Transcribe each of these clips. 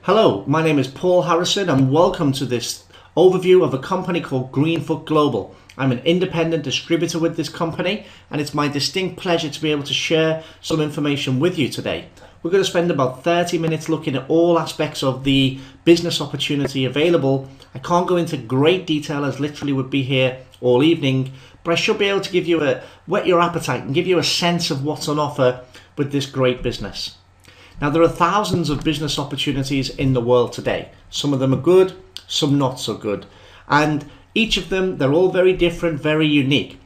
Hello, my name is Paul Harrison and welcome to this overview of a company called Greenfoot Global. I'm an independent distributor with this company and it's my distinct pleasure to be able to share some information with you today. We're going to spend about 30 minutes looking at all aspects of the business opportunity available. I can't go into great detail as literally would be here all evening, but I should be able to give you whet your appetite and give you a sense of what's on offer with this great business. Now, there are thousands of business opportunities in the world today. Some of them are good, some not so good. And each of them, they're all very different, very unique.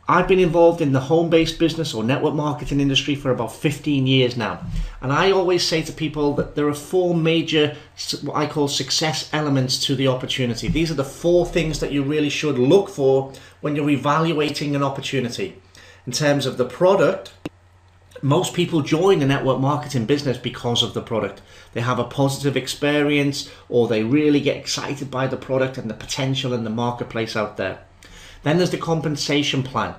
I've been involved in the home-based business or network marketing industry for about 15 years now. And I always say to people that there are four major, what I call success elements to the opportunity. These are the four things that you really should look for when you're evaluating an opportunity. In terms of the product, most people join the network marketing business because of the product. They have a positive experience or they really get excited by the product and the potential in the marketplace out there. Then there's the compensation plan.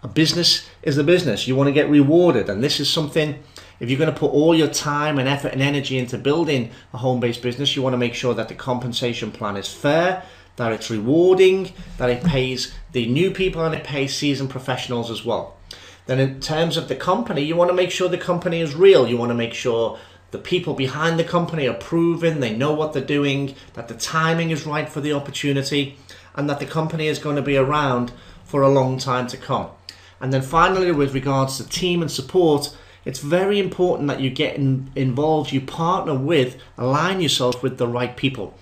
A business is a business. You want to get rewarded, and this is something, if you're going to put all your time and effort and energy into building a home-based business, you want to make sure that the compensation plan is fair, that it's rewarding, that it pays the new people and it pays seasoned professionals as well. Then in terms of the company, you want to make sure the company is real. You want to make sure the people behind the company are proven, they know what they're doing, that the timing is right for the opportunity, and that the company is going to be around for a long time to come. And then finally, with regards to team and support, it's very important that you get involved, you partner with, align yourself with the right people.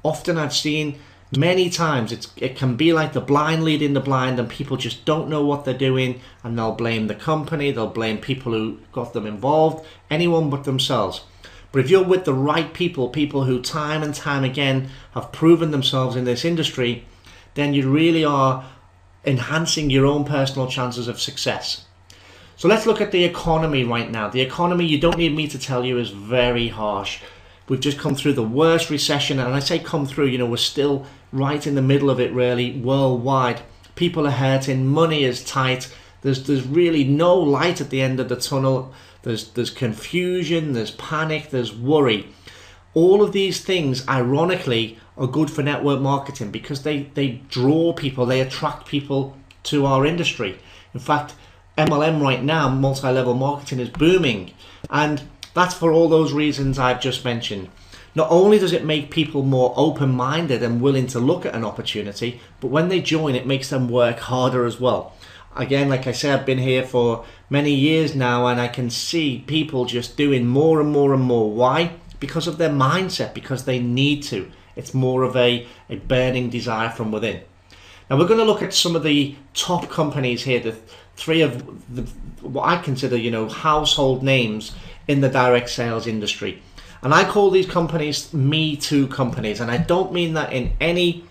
Often I've seen many times it can be like the blind leading the blind, and people just don't know what they're doing, and they'll blame the company, they'll blame people who got them involved, anyone but themselves. But if you're with the right people, people who time and time again have proven themselves in this industry, then you really are enhancing your own personal chances of success. So let's look at the economy right now. The economy, you don't need me to tell you, is very harsh. We've just come through the worst recession, and I say come through, we're still right in the middle of it really worldwide. People are hurting, money is tight, there's really no light at the end of the tunnel. There's confusion, there's panic, there's worry. All of these things, ironically, are good for network marketing because they draw people, they attract people to our industry. In fact, MLM right now, multi-level marketing, is booming, and that's for all those reasons I've just mentioned. Not only does it make people more open-minded and willing to look at an opportunity, but when they join, it makes them work harder as well. Again, like I said, I've been here for many years now, and I can see people just doing more and more and more. Why? Because of their mindset, because they need to. It's more of a burning desire from within. Now we're going to look at some of the top companies here, the three of what I consider, household names in the direct sales industry. And I call these companies Me Too companies, and I don't mean that in any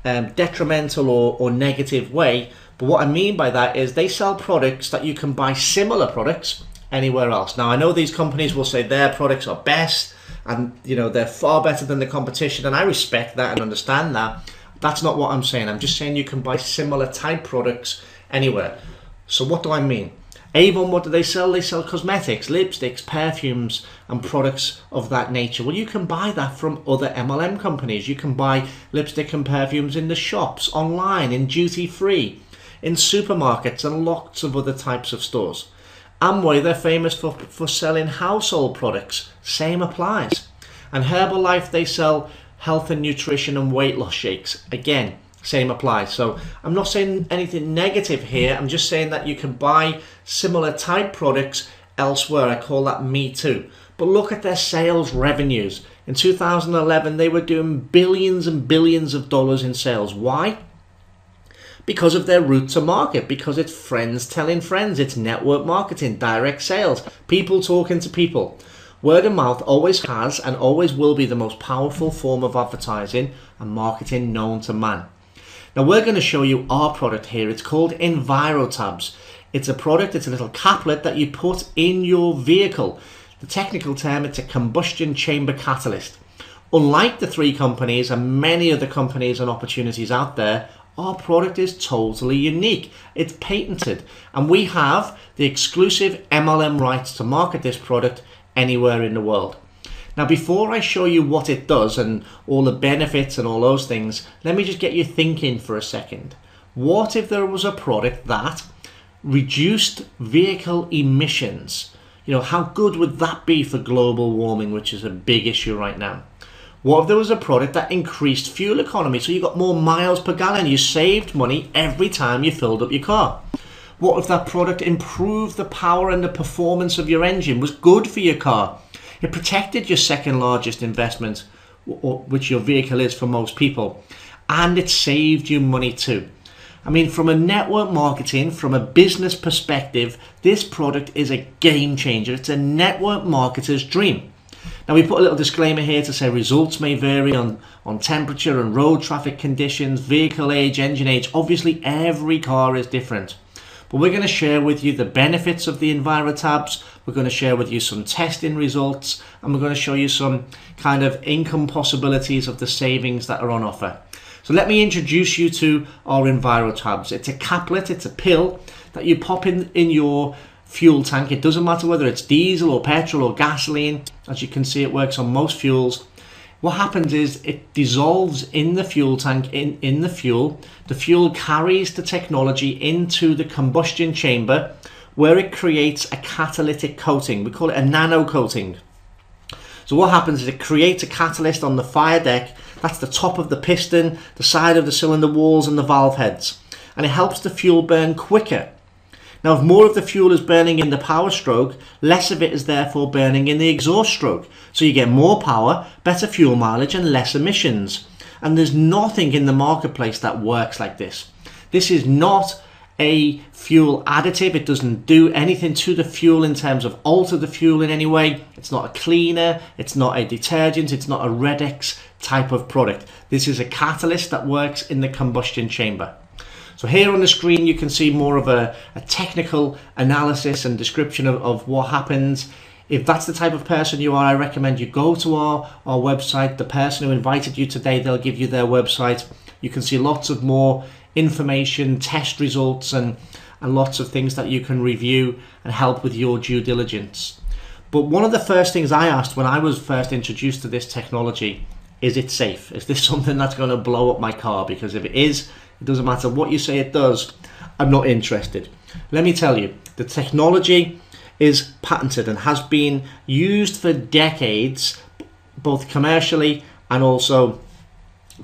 detrimental or negative way, but what I mean by that is they sell products that you can buy similar products anywhere else. Now I know these companies will say their products are best and they're far better than the competition, and I respect that and understand that. That's not what I'm saying. I'm just saying you can buy similar type products anywhere. So what do I mean? Avon, what do they sell? They sell cosmetics, lipsticks, perfumes, and products of that nature. Well, you can buy that from other MLM companies. You can buy lipstick and perfumes in the shops, online, in duty-free, in supermarkets, and lots of other types of stores. Amway, they're famous for selling household products. Same applies. And Herbalife, they sell health and nutrition and weight loss shakes. Again, same applies. So I'm not saying anything negative here. I'm just saying that you can buy similar type products elsewhere. I call that Me Too. But look at their sales revenues. In 2011, they were doing billions and billions of dollars in sales. Why? Because of their route to market, because it's friends telling friends, it's network marketing, direct sales, people talking to people. Word of mouth always has and always will be the most powerful form of advertising and marketing known to man. Now we're going to show you our product here. It's called EnviroTabs. It's a product, it's a little caplet that you put in your vehicle. The technical term, it's a combustion chamber catalyst. Unlike the three companies and many other companies and opportunities out there, our product is totally unique. It's patented, and we have the exclusive MLM rights to market this product anywhere in the world. Now, before I show you what it does and all the benefits and all those things, let me just get you thinking for a second. What if there was a product that reduced vehicle emissions? You know, how good would that be for global warming, which is a big issue right now? What if there was a product that increased fuel economy, so you got more miles per gallon, you saved money every time you filled up your car? What if that product improved the power and the performance of your engine, was good for your car? It protected your second largest investment, which your vehicle is for most people, and it saved you money too. I mean, from a network marketing, from a business perspective, this product is a game changer. It's a network marketer's dream. Now, we put a little disclaimer here to say results may vary on temperature and road traffic conditions, vehicle age, engine age. Obviously, every car is different. But we're going to share with you the benefits of the EnviroTabs. We're going to share with you some testing results, and we're going to show you some kind of income possibilities of the savings that are on offer. So let me introduce you to our EnviroTabs. It's a caplet, it's a pill that you pop in your fuel tank. It doesn't matter whether it's diesel or petrol or gasoline. As you can see, it works on most fuels. What happens is it dissolves in the fuel tank, in the fuel. The fuel carries the technology into the combustion chamber where it creates a catalytic coating. We call it a nano coating. So what happens is it creates a catalyst on the fire deck. That's the top of the piston, the side of the cylinder walls and the valve heads. And it helps the fuel burn quicker. Now, if more of the fuel is burning in the power stroke, less of it is therefore burning in the exhaust stroke. So you get more power, better fuel mileage and less emissions. And there's nothing in the marketplace that works like this. This is not a fuel additive. It doesn't do anything to the fuel in terms of alter the fuel in any way. It's not a cleaner, it's not a detergent, it's not a Redex type of product. This is a catalyst that works in the combustion chamber. So here on the screen you can see more of a technical analysis and description of what happens. If that's the type of person you are, I recommend you go to our website. The person who invited you today, they'll give you their website. You can see lots of more information, test results and lots of things that you can review and help with your due diligence. But one of the first things I asked when I was first introduced to this technology, is it safe? Is this something that's going to blow up my car? Because if it is, it doesn't matter what you say it does, I'm not interested. Let me tell you, the technology is patented and has been used for decades, both commercially and also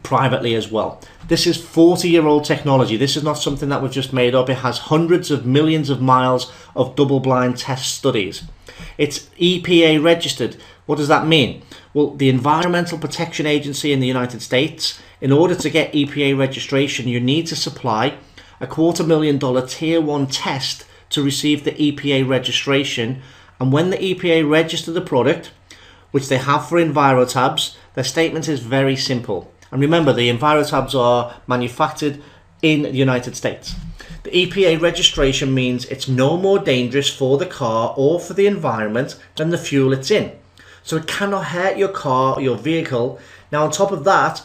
privately as well. This is 40-year-old technology. This is not something that we've just made up. It has hundreds of millions of miles of double-blind test studies. It's EPA registered. What does that mean? Well, the Environmental Protection Agency in the United States, in order to get EPA registration, you need to supply a $250,000 Tier 1 test to receive the EPA registration. And when the EPA register the product, which they have for EnviroTabs, their statement is very simple. And remember, the EnviroTabs are manufactured in the United States. The EPA registration means it's no more dangerous for the car or for the environment than the fuel it's in. So it cannot hurt your car or your vehicle. Now, on top of that,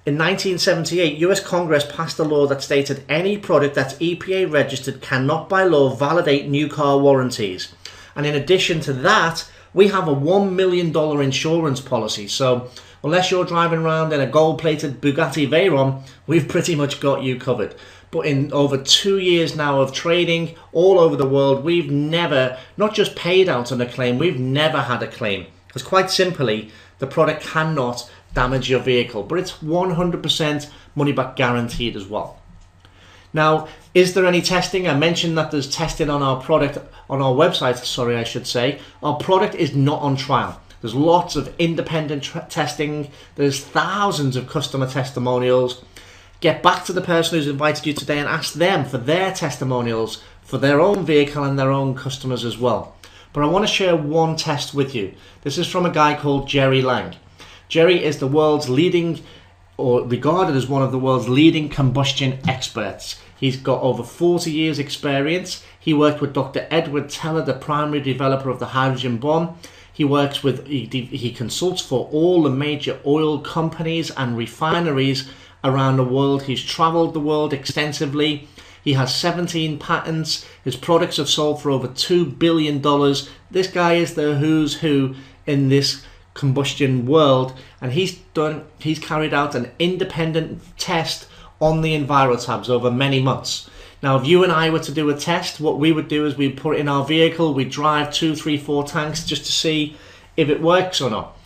in 1978, US Congress passed a law that stated any product that's EPA registered cannot by law validate new car warranties. And in addition to that, we have a $1 million insurance policy. So unless you're driving around in a gold-plated Bugatti Veyron, we've pretty much got you covered. But in over 2 years now of trading all over the world, we've never, not just paid out on a claim, we've never had a claim. Because quite simply, the product cannot damage your vehicle, but it's 100% money back guaranteed as well. Now, is there any testing? I mentioned that there's testing on our product, on our website, sorry, I should say. Our product is not on trial. There's lots of independent testing. There's thousands of customer testimonials. Get back to the person who's invited you today and ask them for their testimonials for their own vehicle and their own customers as well. But I want to share one test with you. This is from a guy called Jerry Lang. Jerry is the world's leading, or regarded as one of the world's leading combustion experts. He's got over 40 years experience. He worked with Dr. Edward Teller, the primary developer of the hydrogen bomb. He works with, he consults for all the major oil companies and refineries around the world. He's traveled the world extensively. He has 17 patents. His products have sold for over $2 billion. This guy is the who's who in this combustion world, and he's carried out an independent test on the EnviroTabs over many months. Now, if you and I were to do a test, what we would do is we'd put it in our vehicle, we'd drive 2, 3, 4 tanks just to see if it works or not.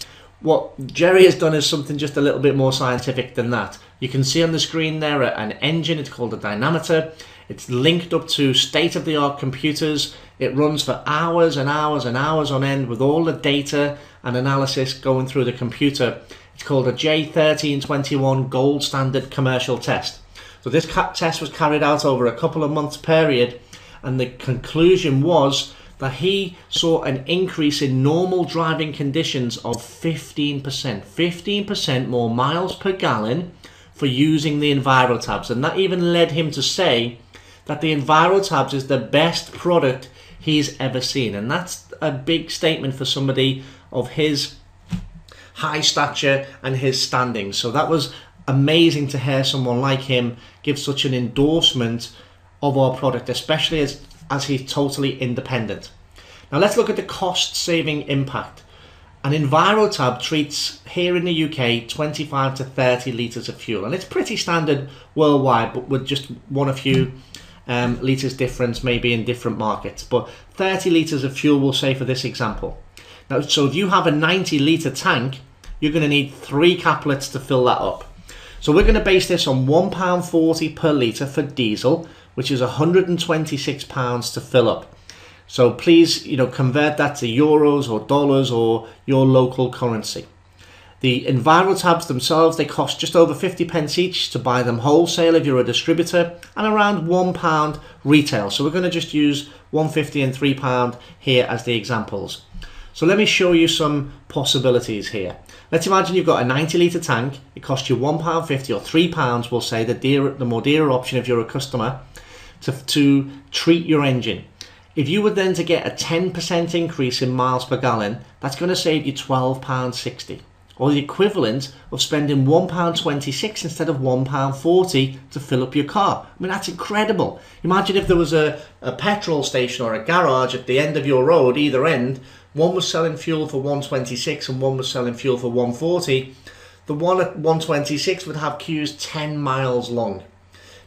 What Jerry has done is something just a little bit more scientific than that. You can see on the screen there an engine, it's called a dynamometer. It's linked up to state-of-the-art computers. It runs for hours and hours and hours on end with all the data and analysis going through the computer. It's called a J1321 gold standard commercial test. So this test was carried out over a couple of months period, and the conclusion was that he saw an increase in normal driving conditions of 15%. 15% more miles per gallon for using the EnviroTabs. And that even led him to say that the EnviroTabs is the best product he's ever seen. And that's a big statement for somebody of his high stature and his standing. So that was amazing to hear someone like him give such an endorsement of our product, especially as he's totally independent. Now let's look at the cost saving impact. An EnviroTab treats here in the UK 25 to 30 litres of fuel, and it's pretty standard worldwide, but with just one or few litres difference maybe in different markets. But 30 litres of fuel we'll say for this example. Now, so if you have a 90 litre tank, you're going to need 3 caplets to fill that up. So we're going to base this on £1.40 per litre for diesel, which is £126 to fill up. So please, convert that to euros or dollars or your local currency. The EnviroTabs themselves, they cost just over 50 pence each to buy them wholesale if you're a distributor, and around £1 retail. So we're going to just use £1.50 and £3 here as the examples. So let me show you some possibilities here. Let's imagine you've got a 90 litre tank. It costs you £1.50 or £3, we'll say, the more dearer option if you're a customer, to treat your engine. If you were then to get a 10% increase in miles per gallon, that's going to save you £12.60, or the equivalent of spending £1.26 instead of £1.40 to fill up your car. I mean, that's incredible. Imagine if there was a petrol station or a garage at the end of your road, either end. One was selling fuel for £1.26 and one was selling fuel for £1.40. The one at £1.26 would have queues 10 miles long.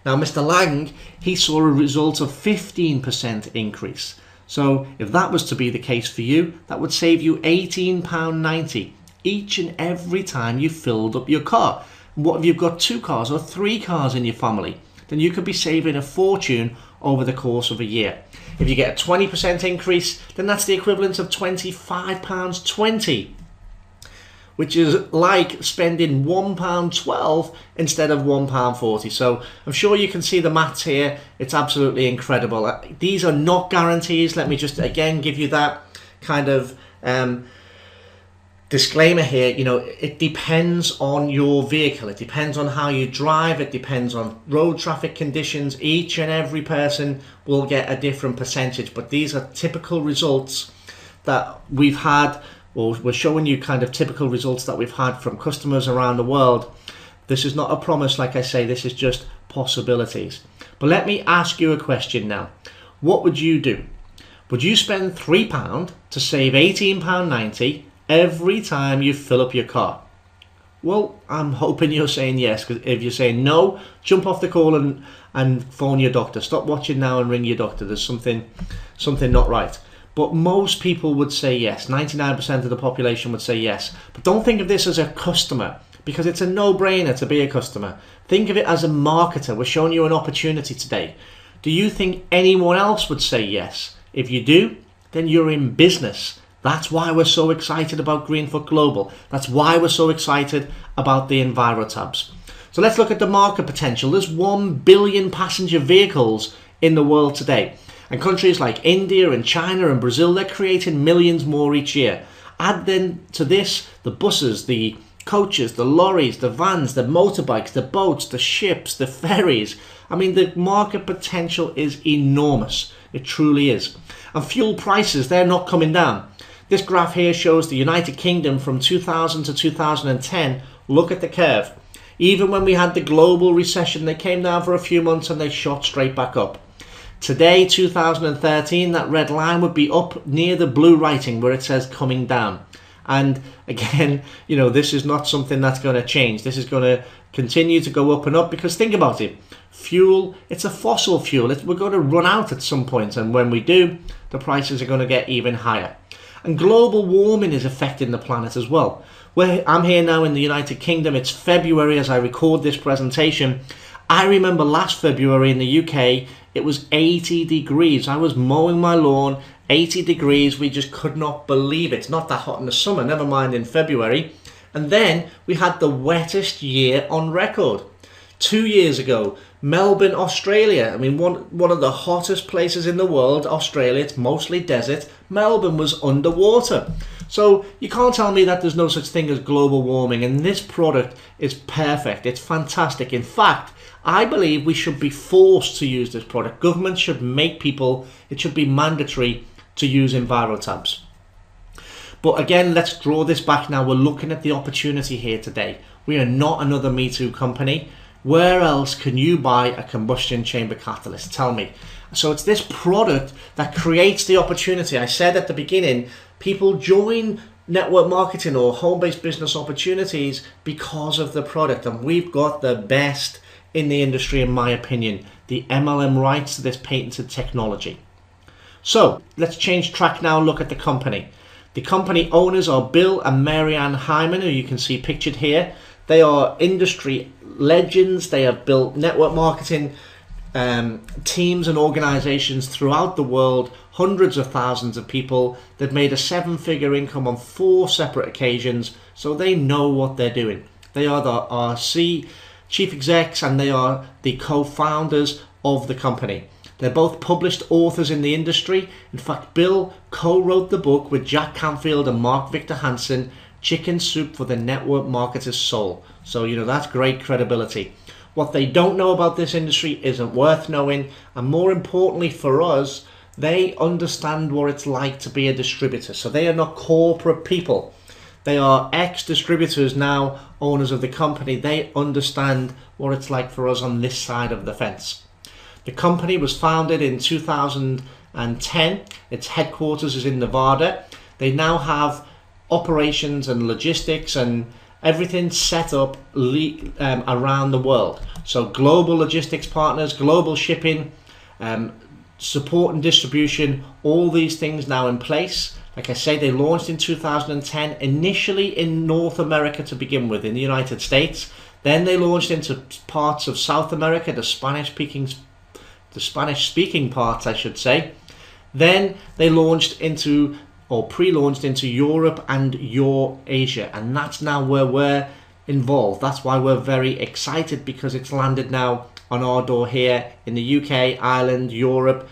Now, Mr. Lang, he saw a result of 15% increase. So if that was to be the case for you, that would save you £18.90 each and every time you filled up your car. And what if you've got 2 cars or 3 cars in your family? Then you could be saving a fortune over the course of a year. If you get a 20% increase, then that's the equivalent of £25.20, which is like spending £1.12 instead of £1.40. So I'm sure you can see the maths here. It's absolutely incredible. These are not guarantees. Let me just again give you that kind of disclaimer here. It depends on your vehicle. It depends on how you drive. It depends on road traffic conditions. Each and every person will get a different percentage, but these are typical results that we've had, or we're showing you kind of typical results that we've had from customers around the world. This is not a promise, like I say, this is just possibilities. But let me ask you a question now. What would you do? Would you spend £3 to save £18.90 every time you fill up your car? Well, I'm hoping you're saying yes, because if you're saying no, jump off the call and phone your doctor. Stop watching now and ring your doctor. There's something not right. But most people would say yes. 99% of the population would say yes. But don't think of this as a customer, because it's a no-brainer to be a customer. Think of it as a marketer. We're showing you an opportunity today. Do you think anyone else would say yes? If you do, then you're in business. That's why we're so excited about Greenfoot Global. That's why we're so excited about the EnviroTabs. So let's look at the market potential. There's 1 billion passenger vehicles in the world today. And countries like India and China and Brazil, they're creating millions more each year. Add then to this the buses, the coaches, the lorries, the vans, the motorbikes, the boats, the ships, the ferries. I mean, the market potential is enormous. It truly is. And fuel prices, they're not coming down. This graph here shows the United Kingdom from 2000 to 2010. Look at the curve. Even when we had the global recession, they came down for a few months and they shot straight back up. Today, 2013, that red line would be up near the blue writing where it says coming down. And again, you know, this is not something that's going to change. This is going to continue to go up and up, because think about it. Fuel, it's a fossil fuel. We're going to run out at some point, and when we do, the prices are going to get even higher. And global warming is affecting the planet as well. I'm here now in the United Kingdom. It's February as I record this presentation. I remember last February in the UK, it was 80 degrees. I was mowing my lawn, 80 degrees. We just could not believe it. It's not that hot in the summer, never mind in February. And then we had the wettest year on record. 2 years ago, Melbourne, Australia. I mean, one of the hottest places in the world, Australia. It's mostly desert. Melbourne was underwater. So you can't tell me that there's no such thing as global warming. And this product is perfect. It's fantastic. In fact, I believe we should be forced to use this product. Governments should make people, it should be mandatory to use EnviroTabs. But again, let's draw this back now. We're looking at the opportunity here today. We are not another Me Too company. Where else can you buy a combustion chamber catalyst? Tell me. So it's this product that creates the opportunity. I said at the beginning, people join network marketing or home-based business opportunities because of the product. And we've got the best in the industry, in my opinion, the MLM rights to this patented technology. So let's change track now, look at the company. The company owners are Bill and Marianne Hyman, who you can see pictured here. They are industry legends. They have built network marketing teams and organizations throughout the world, hundreds of thousands of people. They've made a 7-figure income on 4 separate occasions, so they know what they're doing. They are the RC chief execs, and they are the co-founders of the company. They're both published authors in the industry. In fact, Bill co-wrote the book with Jack Canfield and Mark Victor Hansen, Chicken Soup for the Network Marketer's Soul. So, you know, that's great credibility. What they don't know about this industry isn't worth knowing. And more importantly for us, they understand what it's like to be a distributor. So they are not corporate people. They are ex-distributors now, owners of the company. They understand what it's like for us on this side of the fence. The company was founded in 2010. Its headquarters is in Nevada. They now have operations and logistics and everything set up around the world. So global logistics partners, global shipping, support and distribution, all these things now in place. Like I say, they launched in 2010, initially in North America to begin with, in the United States. Then they launched into parts of South America, the Spanish-speaking parts, I should say. Then they launched into, or pre-launched into Europe and Eurasia, and that's now where we're involved. That's why we're very excited, because it's landed now on our door here in the UK, Ireland, Europe,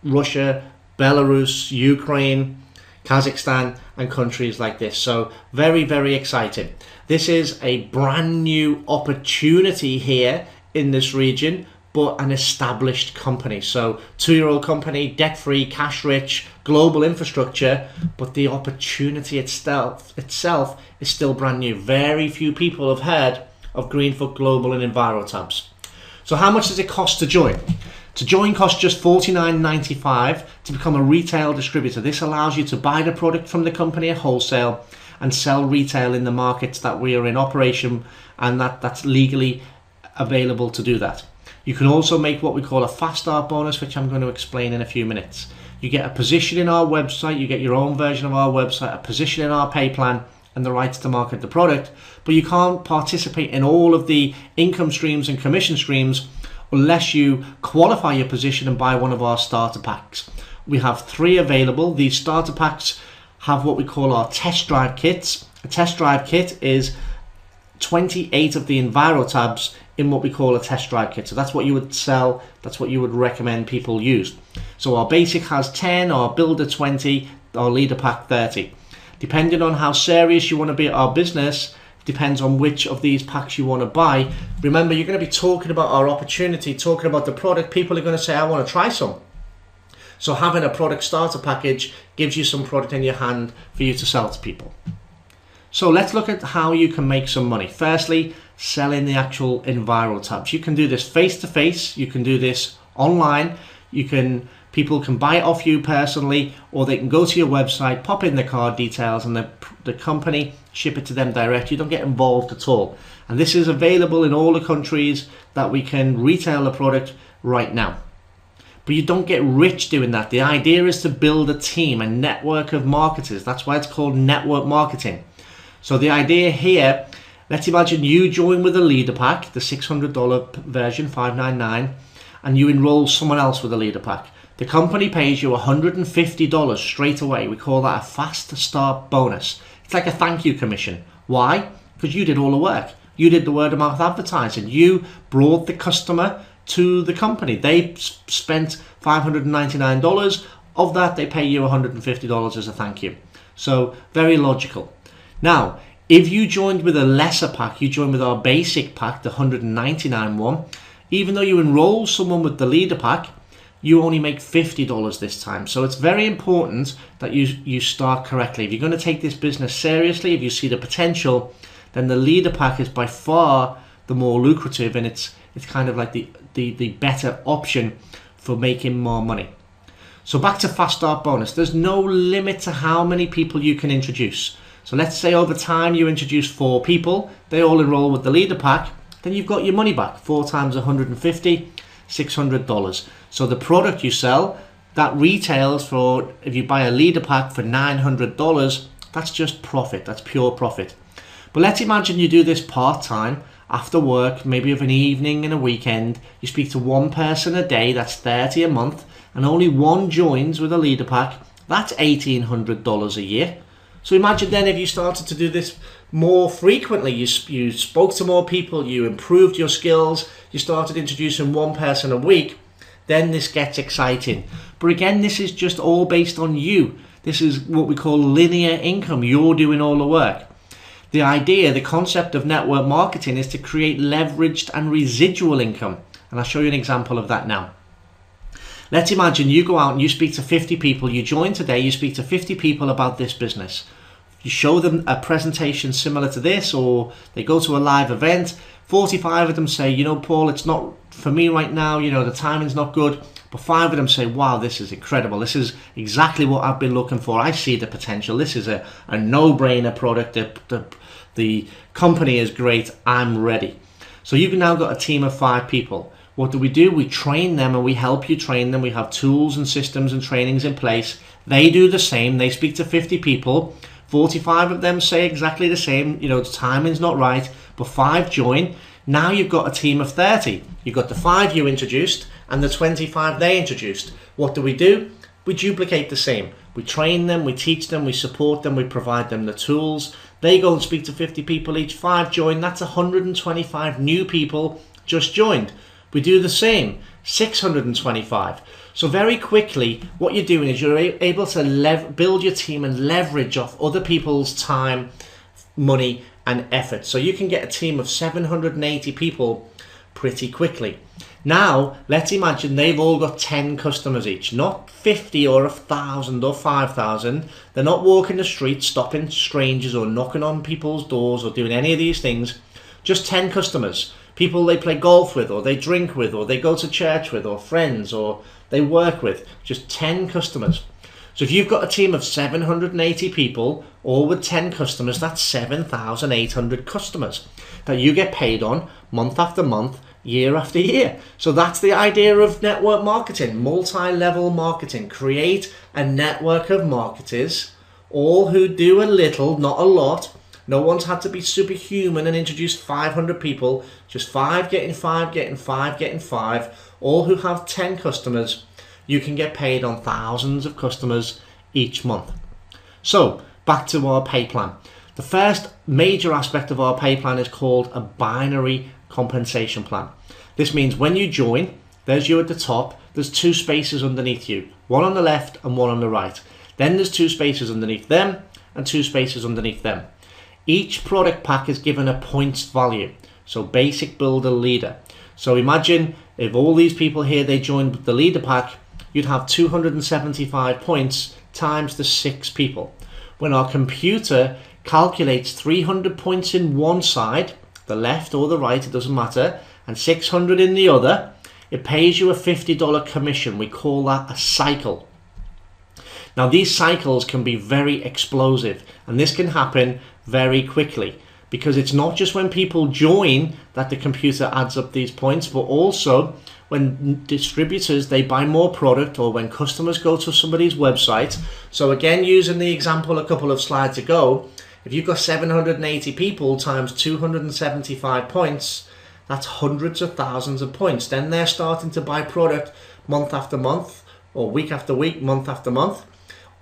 Russia, Belarus, Ukraine, Kazakhstan, and countries like this. So very, very exciting. This is a brand new opportunity here in this region, but an established company. So 2-year-old company, debt-free, cash-rich, global infrastructure, but the opportunity itself is still brand new. Very few people have heard of Greenfoot Global and EnviroTabs. So how much does it cost to join? To join costs just $49.95 to become a retail distributor. This allows you to buy the product from the company at wholesale and sell retail in the markets that we are in operation, and that's legally available to do that. You can also make what we call a fast start bonus, which I'm going to explain in a few minutes. You get a position in our website, you get your own version of our website, a position in our pay plan, and the rights to market the product, but you can't participate in all of the income streams and commission streams unless you qualify your position and buy one of our starter packs. We have 3 available. These starter packs have what we call our test drive kits. A test drive kit is 28 of the EnviroTabs in what we call a test drive kit. So that's what you would sell, that's what you would recommend people use. So our basic has 10, our builder 20, our leader pack 30. Depending on how serious you want to be at our business, depends on which of these packs you want to buy. Remember, you're going to be talking about our opportunity, talking about the product. People are going to say, I want to try some. So having a product starter package gives you some product in your hand for you to sell to people. So let's look at how you can make some money. Firstly, selling the actual EnviroTabs. You can do this face-to-face. You can do this online. You can People can buy it off you personally, or they can go to your website, pop in their card details, and the company ship it to them direct. You don't get involved at all. And this is available in all the countries that we can retail the product right now. But you don't get rich doing that. The idea is to build a team, a network of marketers. That's why it's called network marketing. So the idea here, let's imagine you join with a leader pack, the $600 version, $599, and you enroll someone else with a leader pack. The company pays you $150 straight away. We call that a fast start bonus. It's like a thank you commission. Why? Because you did all the work. You did the word of mouth advertising. You brought the customer to the company. They spent $599. Of that, they pay you $150 as a thank you. So very logical. Now, if you joined with a lesser pack, you joined with our basic pack, the $199 one, even though you enroll someone with the leader pack, you only make $50 this time. So it's very important that you start correctly. If you're going to take this business seriously, if you see the potential, then the leader pack is by far the more lucrative, and it's kind of like the better option for making more money. So back to fast start bonus. There's no limit to how many people you can introduce. So let's say over time you introduce 4 people, they all enroll with the leader pack, then you've got your money back. 4 times 150, $600. So the product you sell, that retails for, if you buy a leader pack for $900, that's just profit, that's pure profit. But let's imagine you do this part-time, after work, maybe of an evening and a weekend, you speak to 1 person a day, that's 30 a month, and only 1 joins with a leader pack, that's $1,800 a year. So imagine then if you started to do this more frequently, you spoke to more people, you improved your skills, you started introducing 1 person a week, then this gets exciting. But again, this is just all based on you. This is what we call linear income. You're doing all the work. The idea, the concept of network marketing is to create leveraged and residual income. And I'll show you an example of that now. Let's imagine you go out and you speak to 50 people. You join today, you speak to 50 people about this business. You show them a presentation similar to this, or they go to a live event. 45 of them say, you know, Paul, it's not for me right now, you know, the timing's not good. But 5 of them say, wow, this is incredible. This is exactly what I've been looking for. I see the potential. This is a no-brainer product. The company is great. I'm ready. So you've now got a team of 5 people. What do? We train them, and we help you train them. We have tools and systems and trainings in place. They do the same. They speak to 50 people. 45 of them say exactly the same. You know, the timing's not right, but 5 join. Now you've got a team of 30. You've got the 5 you introduced and the 25 they introduced. What do? We duplicate the same. We train them, we teach them, we support them, we provide them the tools. They go and speak to 50 people each. 5 join. That's 125 new people just joined. We do the same, 625. So very quickly, what you're doing is you're able to build your team and leverage off other people's time, money, and effort. So you can get a team of 780 people pretty quickly. Now, let's imagine they've all got 10 customers each, not 50 or 1,000 or 5,000. They're not walking the streets, stopping strangers or knocking on people's doors or doing any of these things. Just 10 customers. People they play golf with, or they drink with, or they go to church with, or friends, or they work with. Just 10 customers. So if you've got a team of 780 people, all with 10 customers, that's 7,800 customers that you get paid on month after month, year after year. So that's the idea of network marketing, multi-level marketing. Create a network of marketers, all who do a little, not a lot. No one's had to be superhuman and introduce 500 people, just 5 getting 5, getting 5, getting 5, all who have 10 customers. You can get paid on thousands of customers each month. So back to our pay plan. The first major aspect of our pay plan is called a binary compensation plan. This means when you join, there's you at the top, there's 2 spaces underneath you, one on the left and one on the right. Then there's 2 spaces underneath them and 2 spaces underneath them. Each product pack is given a points value. So basic, builder, leader. So imagine if all these people here, they joined the leader pack, you'd have 275 points times the 6 people. When our computer calculates 300 points in one side, the left or the right, it doesn't matter, and 600 in the other, it pays you a $50 commission. We call that a cycle. Now these cycles can be very explosive, and this can happen very quickly, because it's not just when people join that the computer adds up these points, but also when distributors, they buy more product, or when customers go to somebody's website. So again, using the example a couple of slides ago, if you've got 780 people times 275 points, that's hundreds of thousands of points. Then they're starting to buy product month after month, or week after week, month after month.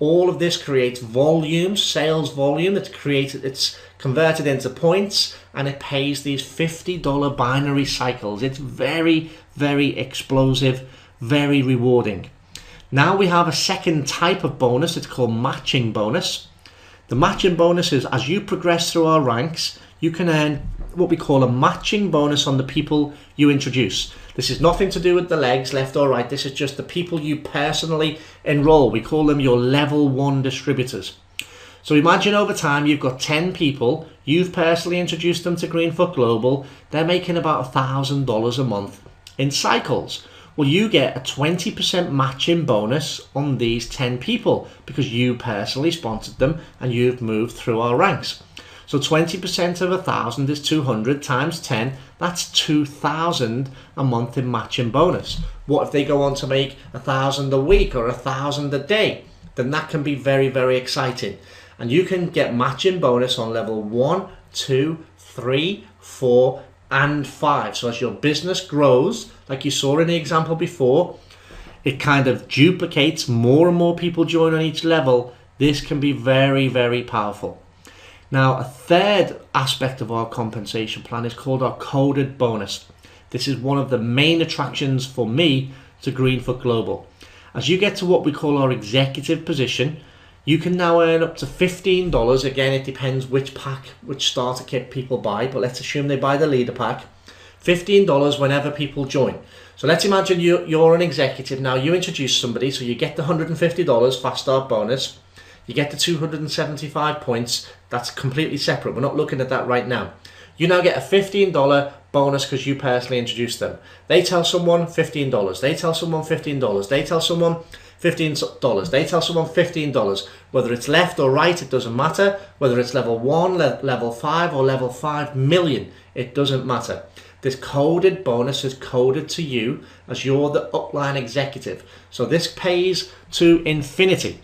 All of this creates volume, sales volume. It's converted into points, and it pays these $50 binary cycles. It's very, very explosive, very rewarding. Now we have a second type of bonus. It's called matching bonus. The matching bonus is, as you progress through our ranks, you can earn what we call a matching bonus on the people you introduce. This is nothing to do with the legs, left or right. This is just the people you personally enroll. We call them your level 1 distributors. So imagine over time you've got 10 people, you've personally introduced them to Greenfoot Global, they're making about $1,000 a month in cycles. Well, you get a 20% matching bonus on these 10 people because you personally sponsored them and you've moved through our ranks. So 20% of 1,000 is 200 times 10, that's 2,000 a month in matching bonus. What if they go on to make 1,000 a week or 1,000 a day? Then that can be very, very exciting. And you can get matching bonus on level 1, 2, 3, 4, and 5. So as your business grows, like you saw in the example before, it kind of duplicates, more and more people join on each level. This can be very, very powerful. Now, a third aspect of our compensation plan is called our coded bonus. This is one of the main attractions for me to Greenfoot Global. As you get to what we call our executive position, you can now earn up to $15. Again, it depends which pack, which starter kit people buy, but let's assume they buy the leader pack. $15 whenever people join. So let's imagine you're an executive. Now you introduce somebody, so you get the $150 fast start bonus. You get the 275 points. That's completely separate. We're not looking at that right now. You now get a $15 bonus because you personally introduced them. They tell someone $15. They tell someone $15. They tell someone $15. They tell someone $15. Whether it's left or right, it doesn't matter. Whether it's level 1, level 5, or level 5 million, it doesn't matter. This coded bonus is coded to you as you're the upline executive. So this pays to infinity.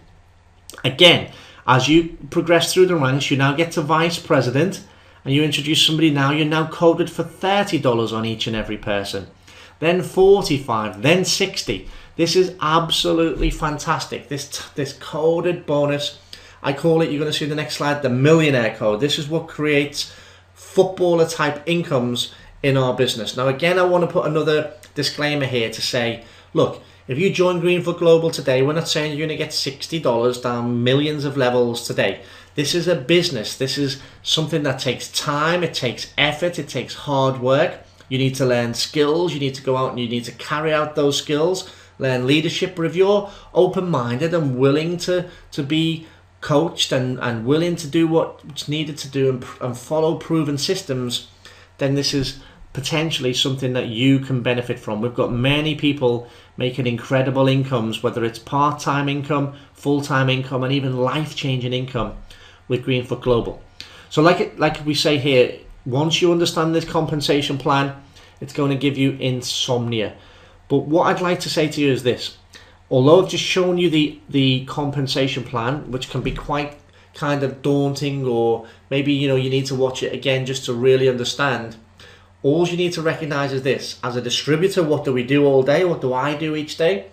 Again, as you progress through the ranks, you now get to vice president, and you introduce somebody now, you're now coded for $30 on each and every person. Then 45, then 60. This is absolutely fantastic. This coded bonus, I call it, you're going to see in the next slide, the millionaire code. This is what creates footballer type incomes in our business. Now again, I want to put another disclaimer here to say, look, if you join Greenfoot Global today, we're not saying you're going to get $60 down millions of levels today. This is a business. This is something that takes time, it takes effort, it takes hard work. You need to learn skills, you need to go out and you need to carry out those skills, learn leadership. But if you're open-minded and willing to be coached and willing to do what's needed to do and follow proven systems, then this is potentially something that you can benefit from. We've got many people making incredible incomes, whether it's part-time income, full-time income, and even life-changing income with Greenfoot Global. So like we say here, once you understand this compensation plan, it's going to give you insomnia. But what I'd like to say to you is this: although I've just shown you the compensation plan, which can be quite kind of daunting, or maybe you need to watch it again just to really understand, all you need to recognize is this: as a distributor, what do we do all day? What do I do each day?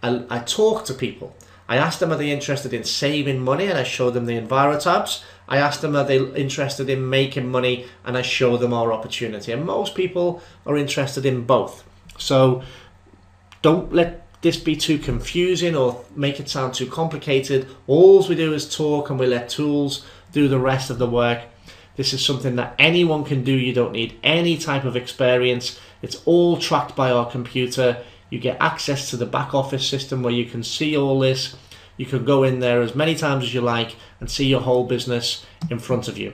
I talk to people. I ask them, are they interested in saving money? And I show them the EnviroTabs. I ask them, are they interested in making money? And I show them our opportunity. And most people are interested in both. So don't let this be too confusing or make it sound too complicated. All we do is talk, and we let tools do the rest of the work. This is something that anyone can do. You don't need any type of experience. It's all tracked by our computer. You get access to the back office system where you can see all this. You can go in there as many times as you like and see your whole business in front of you.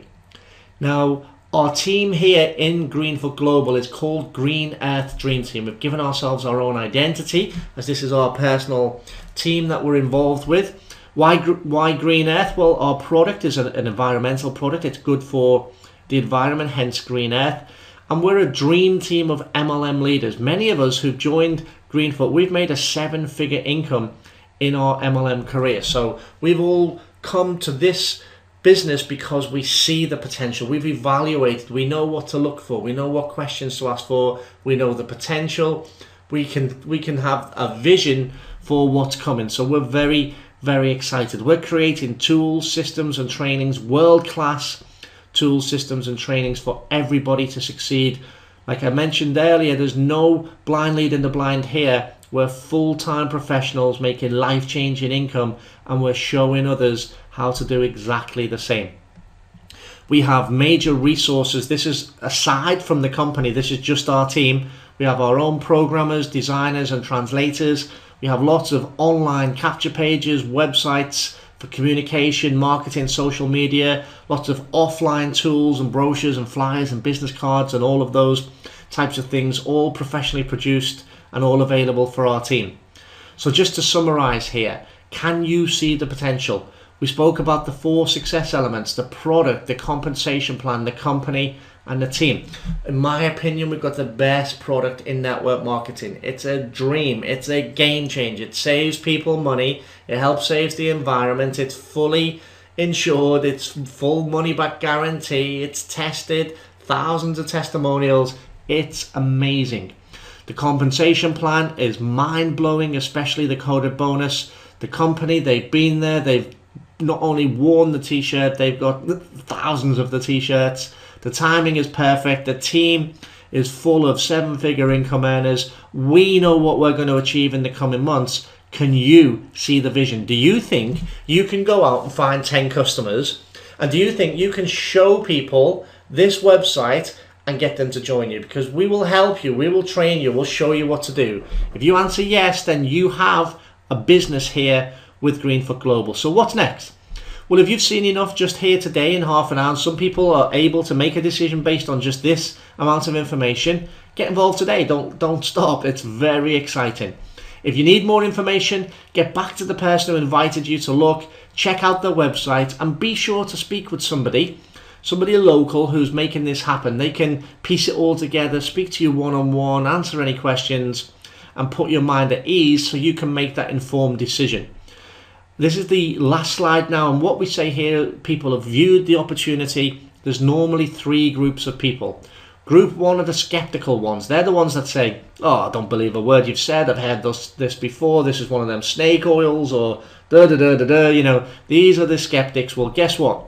Now, Our team here in Greenfoot Global is called Green Earth Dream Team. We've given ourselves our own identity, as this is our personal team that we're involved with. Why Green Earth? Well, our product is an environmental product. It's good for the environment, hence Green Earth. And we're a dream team of MLM leaders. Many of us who've joined Greenfoot, we've made a 7-figure income in our MLM career. So we've all come to this business because we see the potential. We've evaluated, we know what to look for, we know what questions to ask for, we know the potential, we can have a vision for what's coming. So we're very, very excited. We're creating tools, systems and trainings, world-class tools, systems and trainings for everybody to succeed. Like I mentioned earlier, there's no blind leading the blind here. We're full-time professionals making life-changing income, and we're showing others how to do exactly the same. We have major resources. This is aside from the company. This is just our team. We have our own programmers, designers and translators. We have lots of online capture pages, websites for communication, marketing, social media, lots of offline tools and brochures and flyers and business cards and all of those types of things, all professionally produced and all available for our team. So just to summarize here, can you see the potential? We spoke about the 4 success elements: the product, the compensation plan, the company, and the team. In my opinion, we've got the best product in network marketing. It's a dream. It's a game changer. It saves people money. It helps save the environment. It's fully insured. It's full money back guarantee. It's tested. Thousands of testimonials. It's amazing. The compensation plan is mind-blowing, especially the coded bonus. The company, they've been there. They've not only worn the t-shirt, they've got thousands of the t-shirts. The timing is perfect. The team is full of 7-figure income earners. We know what we're going to achieve in the coming months. Can you see the vision? Do you think you can go out and find 10 customers? And do you think you can show people this website and get them to join you? Because we will help you. We will train you. We'll show you what to do. If you answer yes, then you have a business here with Greenfoot Global. So what's next? Well, if you've seen enough just here today in half an hour, some people are able to make a decision based on just this amount of information. Get involved today. Don't stop. It's very exciting. If you need more information, get back to the person who invited you to look, check out their website, and be sure to speak with somebody local who's making this happen. They can piece it all together, speak to you one-on-one, answer any questions, and put your mind at ease so you can make that informed decision. This is the last slide now, and what we say here, people have viewed the opportunity. There's normally 3 groups of people. Group 1 are the skeptical ones. They're the ones that say, oh, I don't believe a word you've said. I've heard this before. This is one of them snake oils or da-da-da-da-da. You know, these are the skeptics. Well, guess what?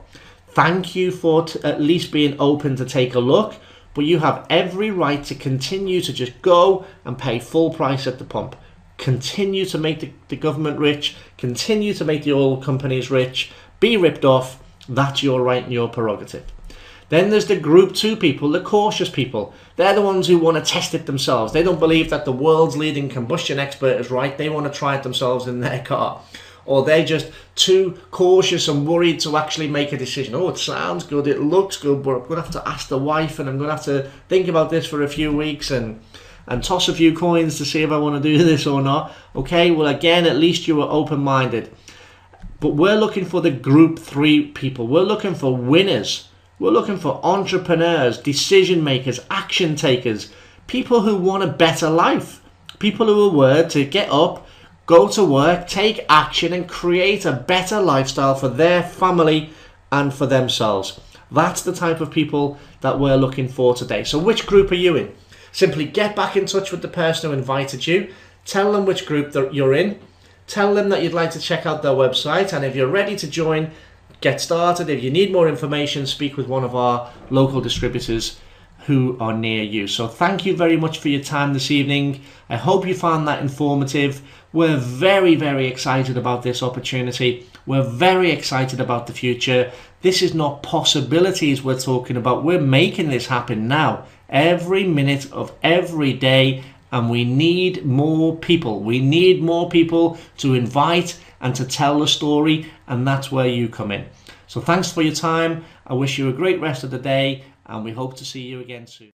Thank you for at least being open to take a look, but you have every right to continue to just go and pay full price at the pump. Continue to make the government rich, continue to make the oil companies rich, be ripped off. That's your right and your prerogative. Then there's the group 2 people, the cautious people. They're the ones who want to test it themselves. They don't believe that the world's leading combustion expert is right. They want to try it themselves in their car. Or they're just too cautious and worried to actually make a decision. Oh, it sounds good, it looks good, but I'm going to have to ask the wife and I'm going to have to think about this for a few weeks and toss a few coins to see if I want to do this or not. Okay, well, again, at least you were open-minded. But we're looking for the group 3 people. We're looking for winners. We're looking for entrepreneurs, decision makers, action takers, people who want a better life, people who are willing to get up, go to work, take action and create a better lifestyle for their family and for themselves. That's the type of people that we're looking for today. So which group are you in? Simply get back in touch with the person who invited you. Tell them which group that you're in. Tell them that you'd like to check out their website. And if you're ready to join, get started. If you need more information, speak with one of our local distributors who are near you. So thank you very much for your time this evening. I hope you found that informative. We're very, very excited about this opportunity. We're very excited about the future. This is not possibilities we're talking about. We're making this happen now, every minute of every day, and we need more people. We need more people to invite and to tell the story, and that's where you come in. So thanks for your time. I wish you a great rest of the day, and we hope to see you again soon.